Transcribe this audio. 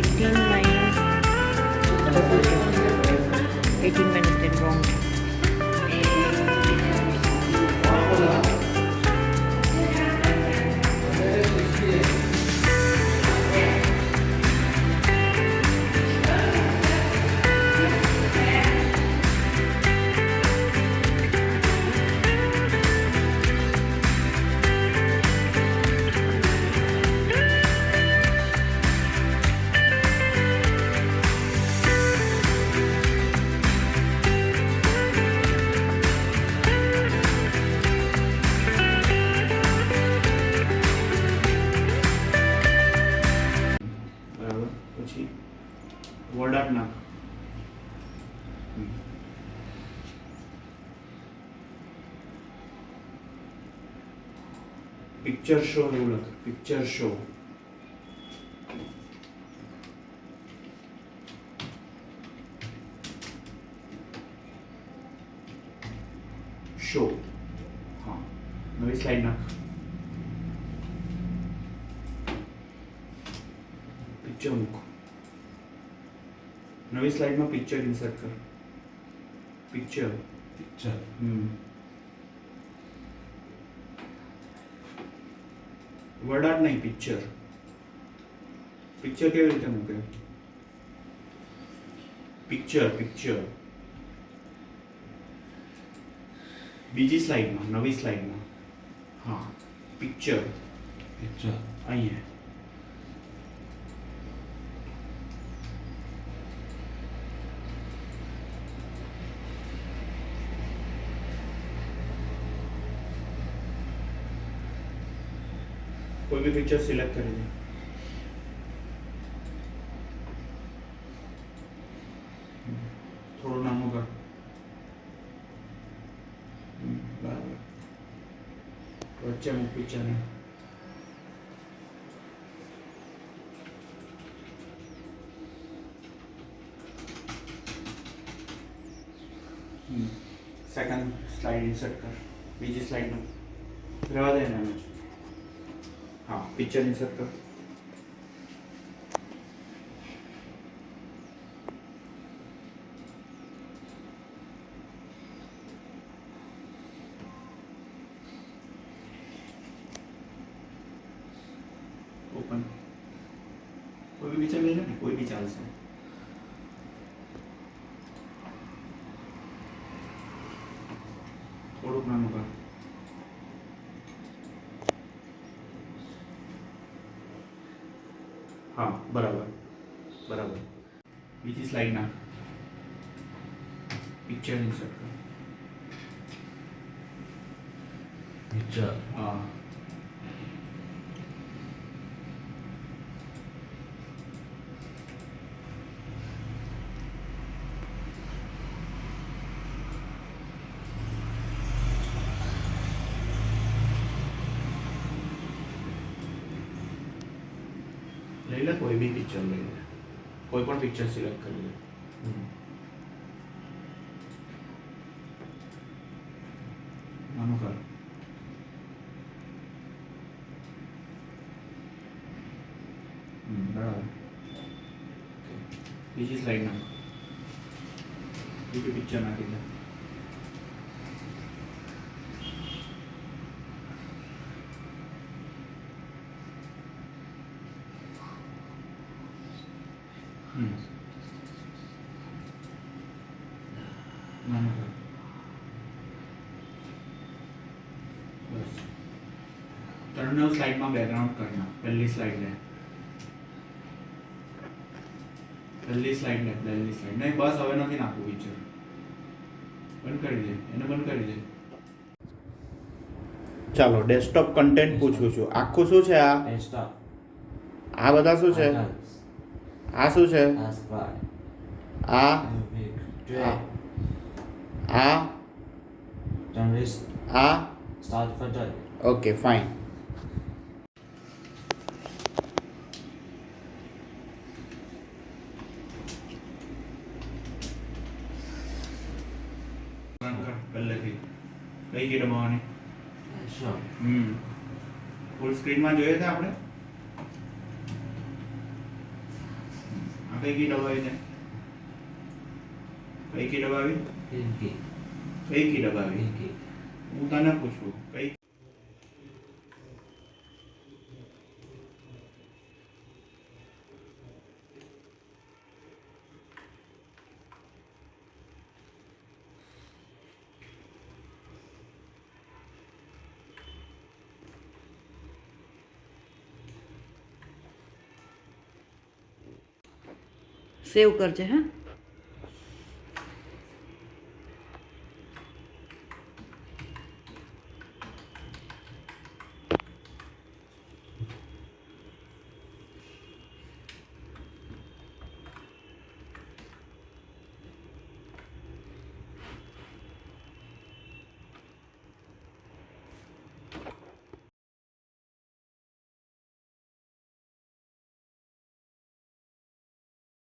18 minus 18 minus 10 wrong. બરાબર. પછી word art નાખ. પિક્ચર શો એવું લખ. Picture show. શો. હા, નવી સ્લાઇડ નાખ. પિક્ચર મૂક. નવી સ્લાઇડમાં પિક્ચર ઇન્સર્ટ કર. પિક્ચર. પિક્ચર. વર્ડ આર્ટ નહીં, પિક્ચર. પિક્ચર કેવી રીતે મૂકે? પિક્ચર. પિક્ચર બીજી સ્લાઇડમાં, નવી સ્લાઇડમાં. હા, પિક્ચર. પિક્ચર. અહીંયા. कोई भी पिक्चर सिलेक्ट करेंगे. થોડું નાનું કર. બરાબર. વચ્ચે મૂક પિક્ચરને. સેકન્ડ સ્લાઇડ ઇન્સર્ટ કર. બીજી સ્લાઇડમાં રહેવા દે ને. हाँ, पिक्चर इंसर्ट कर. ओपन. कोई भी पिक्चर ले लो ना, कोई भी चाल से. થોડુંક નાનું કર. हाँ, बराबर. बराबर. बीजी स्लाइड ना. पिक्चर इंसर्ट कर. પિક્ચર. हाँ. ले ले कोई भी पिक्चर ले ले. कोई पण पिक्चर सिलेक्ट कर ले. નાનું કર. બરાબર. બીજી સ્લાઇડ નાખ. બીજું પિક્ચર નાખી દે. નાનું કર. બસ. ત્રણેય સ્લાઇડમાં બેકગ્રાઉન્ડ કરના. પહેલી સ્લાઇડ લે. પહેલી સ્લાઇડ લે. પહેલી સ્લાઇડ નહીં, બસ હવે નથી નાખવું પિક્ચર. બંધ કરી દે. એને બંધ કરી દે. ચાલો, ડેસ્કટોપ કન્ટેન્ટ પૂછું છું. આખું શું છે આ? ડેસ્કટોપ. આ બધા શું છે? આ શું છે? આ આ Journalist. આ. Start for joy. Okay, fine. પહેલેથી કઈ ગેમ રમવાની? Sure. ફૂલ સ્ક્રીનમાં જોઈએ છે આપણે. કઈ કી દબાવી ને કઈ કી દબાવી इनकी કઈ કી દબાવી इनकी હું તને પૂછું કઈ સેવ કરજે હા.